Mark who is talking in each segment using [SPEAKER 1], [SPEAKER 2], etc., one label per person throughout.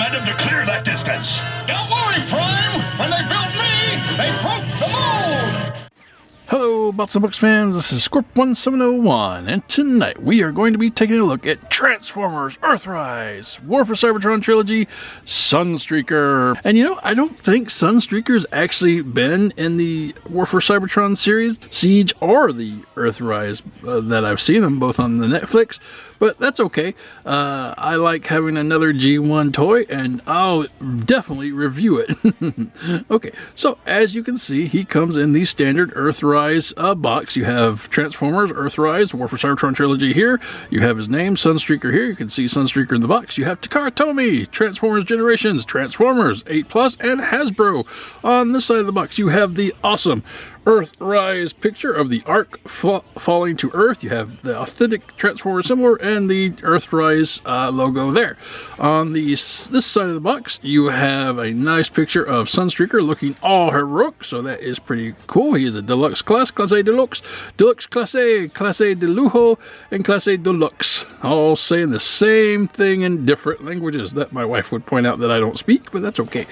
[SPEAKER 1] command him to clear that distance.
[SPEAKER 2] Don't worry, Prime. When they built me, they broke the mold.
[SPEAKER 3] Hello, Bots and Books fans, this is Scorp1701, and tonight we are going to be taking a look at Transformers, Earthrise, War for Cybertron Trilogy, Sunstreaker. And you know, I don't think Sunstreaker's actually been in the War for Cybertron series, Siege or the Earthrise, that I've seen them both on the Netflix. But that's okay. I like having another G1 toy, and I'll definitely review it. Okay, so as you can see, he comes in the standard Earthrise box. You have Transformers, Earthrise, War for Cybertron Trilogy here. You have his name, Sunstreaker here. You can see Sunstreaker in the box. You have Takara Tomy, Transformers Generations, Transformers 8+, and Hasbro. On this side of the box, you have the awesome Earthrise picture of the Ark falling to Earth. You have the authentic Transformer symbol and the Earthrise logo there. On this side of the box, you have a nice picture of Sunstreaker looking all heroic, so that is pretty cool. He is a deluxe class, classe deluxe, deluxe classe, classe de lujo, and classe deluxe. All saying the same thing in different languages that my wife would point out that I don't speak, but that's okay.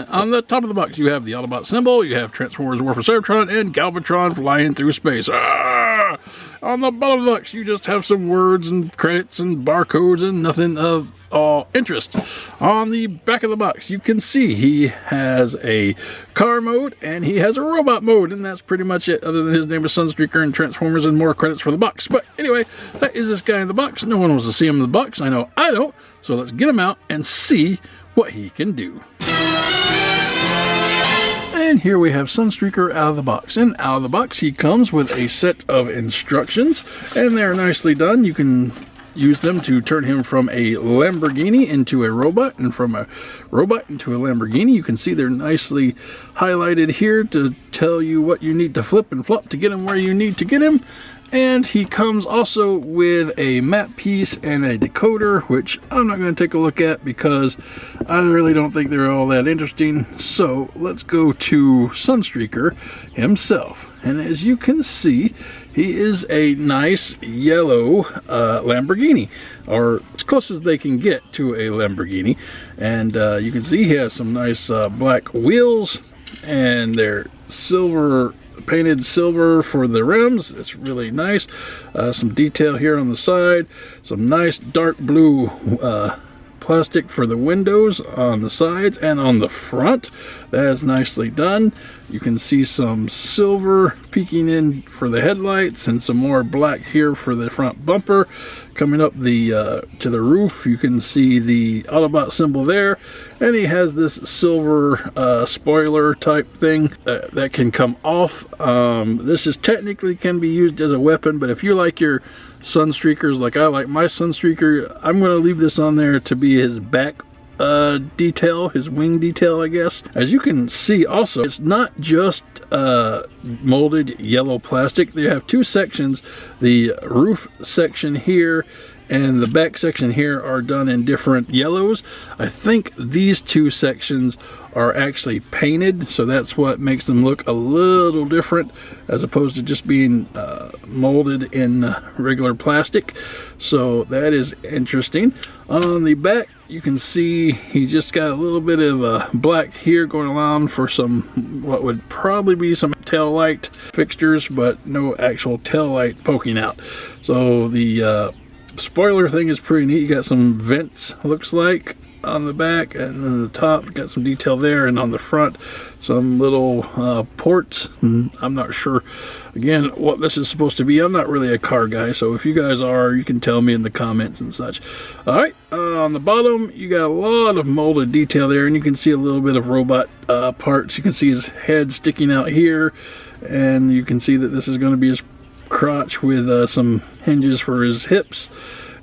[SPEAKER 3] On the top of the box, you have the Autobot symbol, you have Transformers War for Cybertron, and Galvatron flying through space. Ah! On the bottom of the box, you just have some words and credits and barcodes and nothing of all interest. On the back of the box, you can see he has a car mode and he has a robot mode, and that's pretty much it, other than his name is Sunstreaker and Transformers and more credits for the box. But anyway, that is this guy in the box. No one wants to see him in the box. I know I don't. So let's get him out and see what he can do. And here we have Sunstreaker out of the box. And out of the box, he comes with a set of instructions, and they're nicely done. You can use them to turn him from a Lamborghini into a robot, and from a robot into a Lamborghini. You can see they're nicely highlighted here to tell you what you need to flip and flop to get him where you need to get him. And he comes also with a map piece and a decoder, which I'm not going to take a look at because I really don't think they're all that interesting. So let's go to Sunstreaker himself. And as you can see, he is a nice yellow Lamborghini, or as close as they can get to a Lamborghini. And you can see he has some nice black wheels, and they're silver, painted silver for the rims. It's really nice. Some detail here on the side, some nice dark blue plastic for the windows on the sides and on the front. That is nicely done. You can see some silver peeking in for the headlights and some more black here for the front bumper. Coming up the to the roof, you can see the Autobot symbol there, and he has this silver spoiler type thing that can come off. This is technically can be used as a weapon, but if you like your Sunstreakers like I like my Sunstreaker, I'm going to leave this on there to be his back detail, his wing detail, I guess. As you can see also, it's not just molded yellow plastic. They have two sections. The roof section here and the back section here are done in different yellows. I think these two sections are actually painted, so that's what makes them look a little different as opposed to just being molded in regular plastic. So that is interesting. On the back, you can see he's just got a little bit of black here going along for some, what would probably be some tail light fixtures, but no actual tail light poking out. So the spoiler thing is pretty neat. You got some vents, looks like, on the back, and then the top got some detail there, and on the front some little ports. I'm not sure again what this is supposed to be. I'm not really a car guy, so if you guys are, you can tell me in the comments and such. Alright, on the bottom you got a lot of molded detail there, and you can see a little bit of robot parts. You can see his head sticking out here, and you can see that this is going to be his crotch with some hinges for his hips.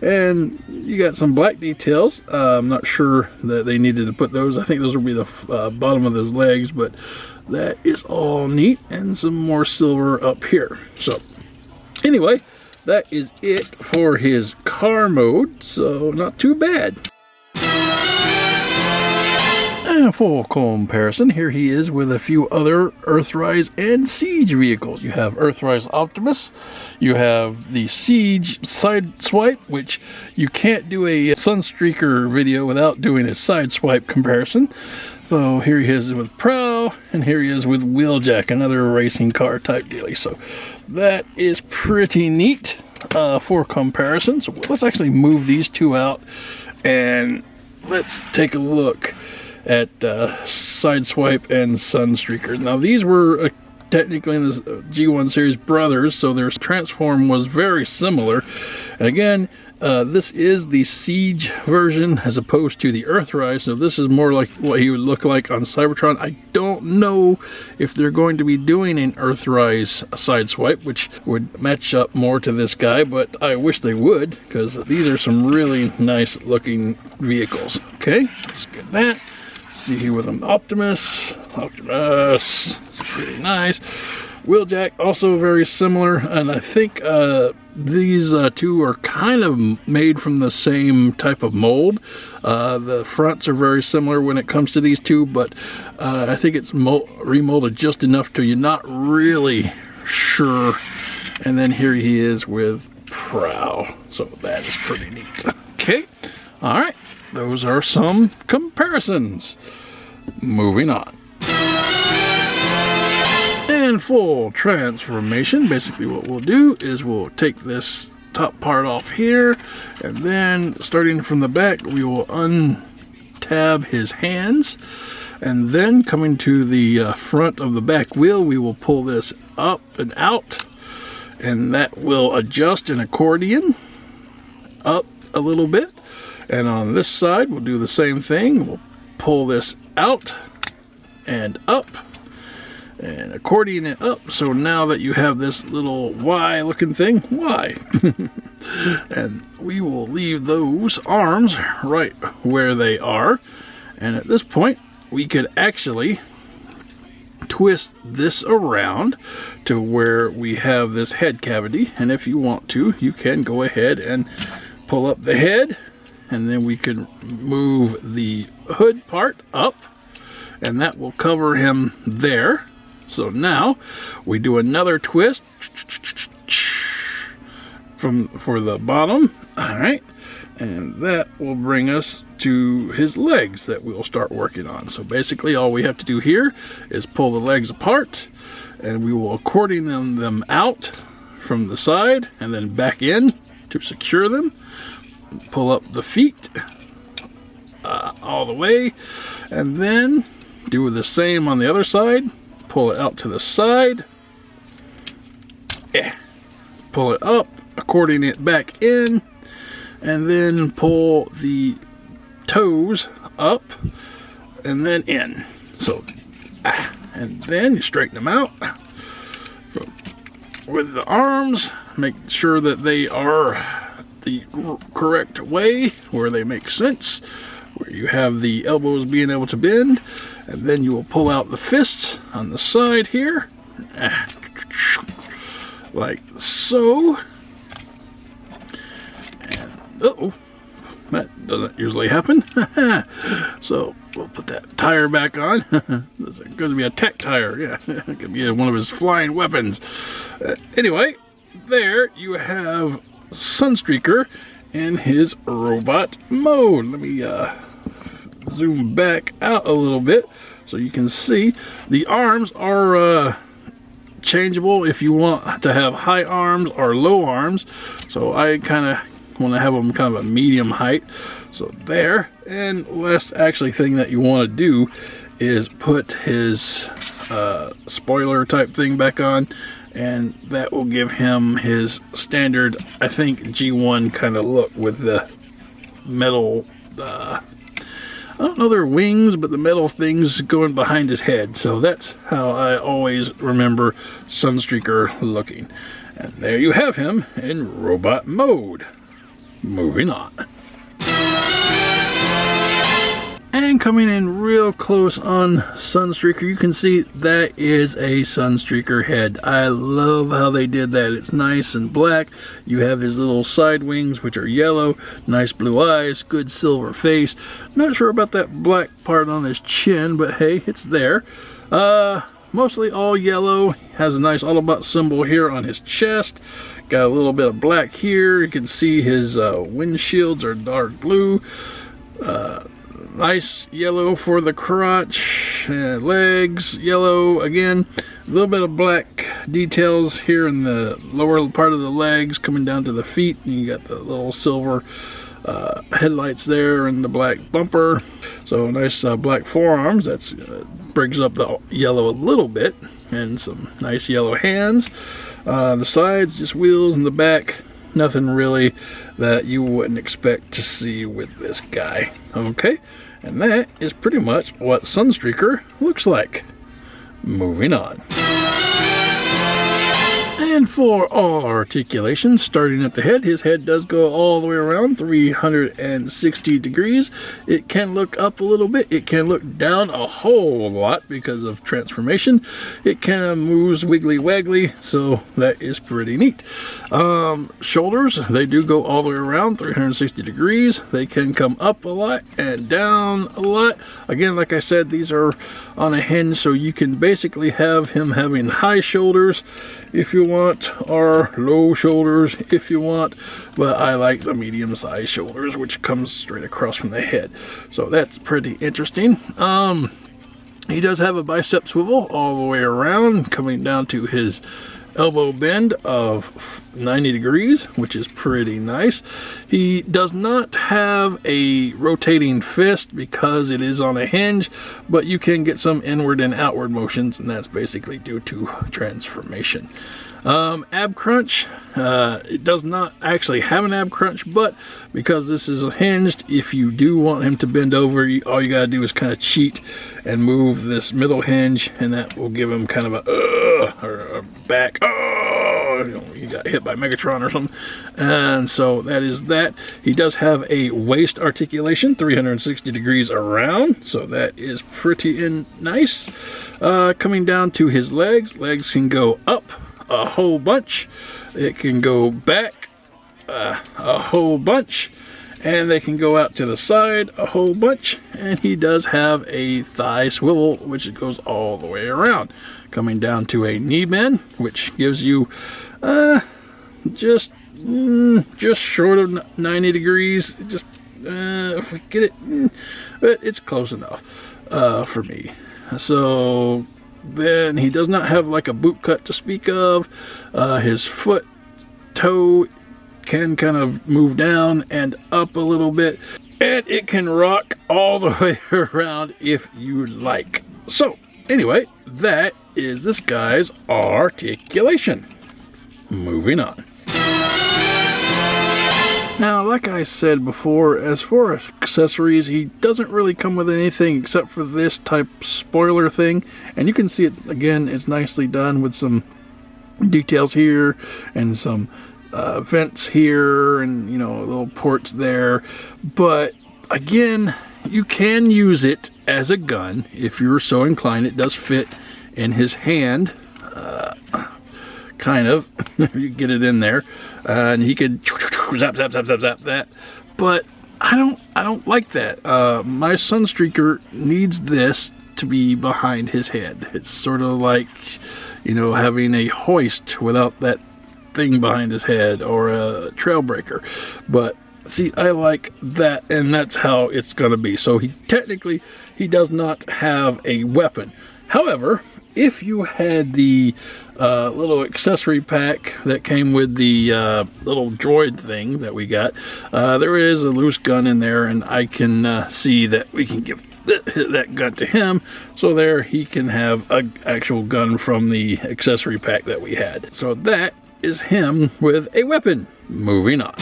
[SPEAKER 3] And you got some black details. I'm not sure that they needed to put those. I think those will be the bottom of his legs, but that is all neat. And some more silver up here. So anyway, that is it for his car mode. So not too bad. And full comparison, here he is with a few other Earthrise and Siege vehicles. You have Earthrise Optimus, you have the Siege Sideswipe, which you can't do a Sunstreaker video without doing a Sideswipe comparison. So here he is with Prow, and here he is with Wheeljack, another racing car type dealie. So that is pretty neat for comparison. So let's actually move these two out, and let's take a look at Sideswipe and Sunstreaker. Now these were technically in the G1 series brothers, so their transform was very similar. And again, this is the Siege version as opposed to the Earthrise, so this is more like what he would look like on Cybertron. I don't know if they're going to be doing an Earthrise Sideswipe, which would match up more to this guy, but I wish they would, because these are some really nice looking vehicles. Okay, let's get that. See here with an Optimus. Optimus, it's pretty nice. Wheeljack, also very similar, and I think these two are kind of made from the same type of mold. The fronts are very similar when it comes to these two, but I think it's remolded just enough to you're not really sure. And then here he is with Prow, so that is pretty neat. Okay, all right, those are some comparisons. Moving on. And full transformation, basically what we'll do is we'll take this top part off here, and then starting from the back we will untab his hands, and then coming to the front of the back wheel we will pull this up and out, and that will adjust an accordion up a little bit. And on this side we'll do the same thing. We'll pull this out and up and accordion it up, so now that you have this little Y looking thing, Y. And we will leave those arms right where they are, and at this point we could actually twist this around to where we have this head cavity, and if you want to you can go ahead and pull up the head, and then we could move the hood part up, and that will cover him there. So now we do another twist for the bottom. All right, and that will bring us to his legs that we'll start working on. So basically all we have to do here is pull the legs apart, and we will accordion them out from the side and then back in to secure them. Pull up the feet all the way, and then do the same on the other side. Pull it out to the side, pull it up, accordion it back in, and then pull the toes up and then in. So, and then you straighten them out with the arms. Make sure that they are the correct way, where they make sense, where you have the elbows being able to bend, and then you will pull out the fists on the side here, like so. And uh-oh, that doesn't usually happen. So we'll put that tire back on. This is going to be a tech tire, yeah. It could be one of his flying weapons. Anyway, there you have Sunstreaker in his robot mode. Let me zoom back out a little bit so you can see the arms are changeable if you want to have high arms or low arms. So I kind of want to have them kind of a medium height. So there. And last actually thing that you want to do is put his spoiler type thing back on, and that will give him his standard, I think, G1 kind of look with the metal, I don't know, they're wings, but the metal things going behind his head. So that's how I always remember Sunstreaker looking. And there you have him in robot mode. Moving on. And coming in real close on Sunstreaker, you can see that is a Sunstreaker head. I love how they did that. It's nice and black. You have his little side wings, which are yellow, nice blue eyes, good silver face. Not sure about that black part on his chin, but hey, it's there. Mostly all yellow. Has a nice Autobot symbol here on his chest. Got a little bit of black here. You can see his windshields are dark blue. Nice yellow for the crotch, legs yellow again. A little bit of black details here in the lower part of the legs coming down to the feet. And you got the little silver headlights there and the black bumper. So nice black forearms. That's brings up the yellow a little bit, and some nice yellow hands. The sides, just wheels, and the back. Nothing really that you wouldn't expect to see with this guy. Okay, and that is pretty much what Sunstreaker looks like. Moving on. And for all articulations, starting at the head, his head does go all the way around 360 degrees. It can look up a little bit. It can look down a whole lot because of transformation. It kind of moves wiggly waggly, so that is pretty neat. Shoulders, they do go all the way around 360 degrees. They can come up a lot and down a lot. Again, like I said, these are on a hinge, so you can basically have him having high shoulders if you want, or low shoulders if you want, but I like the medium-sized shoulders, which comes straight across from the head. So that's pretty interesting. He does have a bicep swivel all the way around, coming down to his elbow bend of 90 degrees, which is pretty nice. He does not have a rotating fist because it is on a hinge, but you can get some inward and outward motions, and that's basically due to transformation. Ab crunch, it does not actually have an ab crunch, but because this is hinged, if you do want him to bend over, all you gotta do is kind of cheat and move this middle hinge, and that will give him kind of a back. You got hit by Megatron or something. And so that is that. He does have a waist articulation 360 degrees around, so that is pretty nice. Coming down to his legs can go up a whole bunch. It can go back a whole bunch, and they can go out to the side a whole bunch. And he does have a thigh swivel, which goes all the way around, coming down to a knee bend, which gives you just short of 90 degrees. Just if we get it, but it's close enough for me. So then he does not have like a boot cut to speak of. His foot toe can kind of move down and up a little bit, and it can rock all the way around if you like. So anyway, that is this guy's articulation. Moving on. Now, like I said before, as for accessories, he doesn't really come with anything except for this type spoiler thing. And you can see it, again, it's nicely done with some details here and some vents here and, you know, little ports there. But, again, you can use it as a gun if you're so inclined. It does fit in his hand. Kind of. You get it in there, and he could zap that. But I don't like that. My Sunstreaker needs this to be behind his head. It's sort of like, you know, having a hoist without that thing behind his head, or a trail breaker. But see, I like that, and that's how it's gonna be. So he technically does not have a weapon. However, if you had the little accessory pack that came with the little droid thing that we got, there is a loose gun in there, and I can see that we can give that gun to him, so there he can have an actual gun from the accessory pack that we had. So that is him with a weapon. Moving on.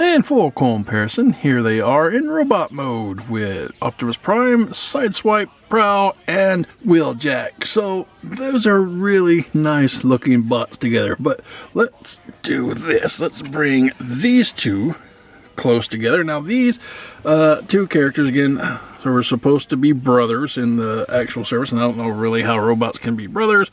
[SPEAKER 3] And for comparison, here they are in robot mode with Optimus Prime, Sideswipe, Prowl, and Wheeljack. So those are really nice looking bots together. But let's do this. Let's bring these two close together. Now these two characters, again, were supposed to be brothers in the actual service, and I don't know really how robots can be brothers,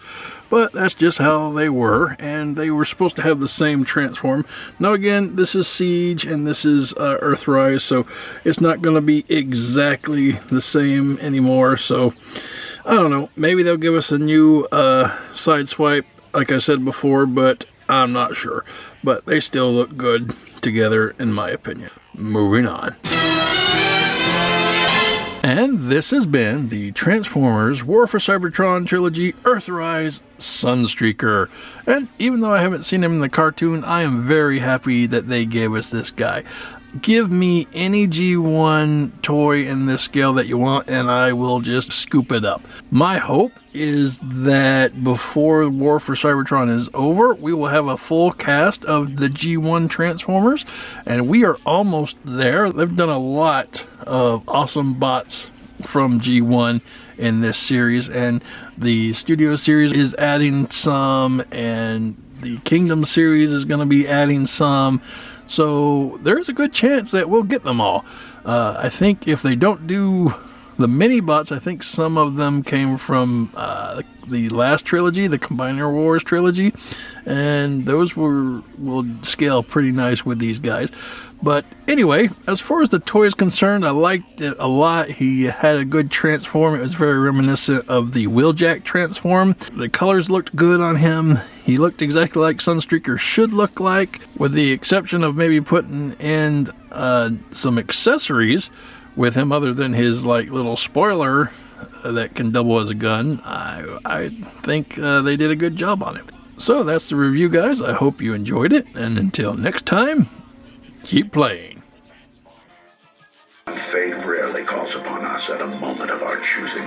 [SPEAKER 3] but that's just how they were, and they were supposed to have the same transform. Now again, this is Siege and this is Earthrise, so it's not going to be exactly the same anymore. So I don't know, maybe they'll give us a new side swipe like I said before, but I'm not sure. But they still look good together in my opinion. Moving on. And this has been the Transformers War for Cybertron Trilogy Earthrise Sunstreaker. And even though I haven't seen him in the cartoon, I am very happy that they gave us this guy. Give me any G1 toy in this scale that you want and I will just scoop it up. My hope is that before War for Cybertron is over, we will have a full cast of the G1 Transformers, and we are almost there. They've done a lot of awesome bots from G1 in this series, and the Studio series is adding some, and the Kingdom series is going to be adding some. So there's a good chance that we'll get them all. I think if they don't do the mini bots, I think some of them came from the last trilogy, the Combiner Wars trilogy, and those will scale pretty nice with these guys. But anyway, as far as the toy is concerned, I liked it a lot. He had a good transform. It was very reminiscent of the Wheeljack transform. The colors looked good on him. He looked exactly like Sunstreaker should look like, with the exception of maybe putting in some accessories with him other than his like little spoiler that can double as a gun. I think they did a good job on it. So that's the review, guys. I hope you enjoyed it, and until next time, keep playing.
[SPEAKER 1] Fate rarely calls upon us at a moment of our choosing.